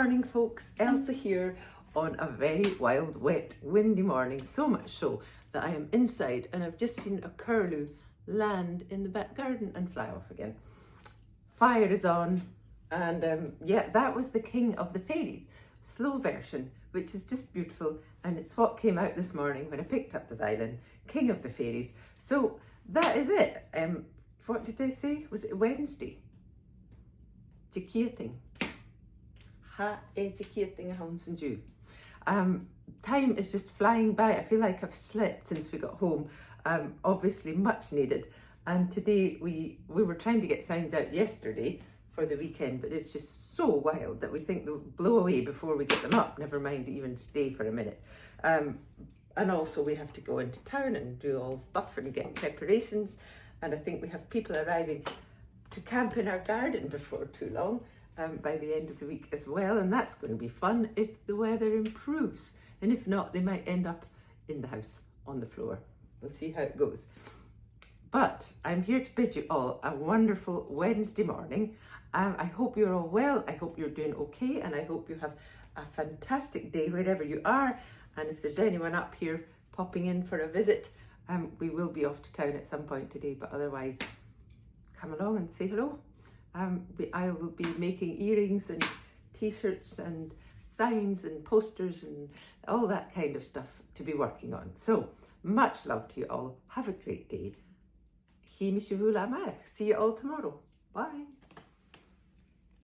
morning, folks. Elsa here on a very wild, wet, windy morning. So much so that I am inside and I've just seen a curlew land in the back garden and fly off again. Fire is on, and yeah, that was the King of the Fairies slow version, which is just beautiful, and it's what came out this morning when I picked up the violin. King of the Fairies. So that is it. What did I say? Was it Wednesday? Jaketing. Ha jaketing hounds and you. Time is just flying by. I feel like I've slept since we got home. Obviously much needed. And today we were trying to get signs out yesterday for the weekend, but it's just so wild that we think they'll blow away before we get them up, never mind even stay for a minute. And also we have to go into town and do all stuff and get preparations, and I think we have people arriving to camp in our garden before too long, by the end of the week as well, and that's going to be fun if the weather improves, and if not, they might end up in the house on the floor. We'll see how it goes. But I'm here to bid you all a wonderful Wednesday morning. I hope you're all well, I hope you're doing okay, and I hope you have a fantastic day wherever you are. And if there's anyone up here popping in for a visit, we will be off to town at some point today, but otherwise come along and say hello. I will be making earrings and t-shirts and signs and posters and all that kind of stuff to be working on. So much love to you all. Have a great day. See you all tomorrow. Bye.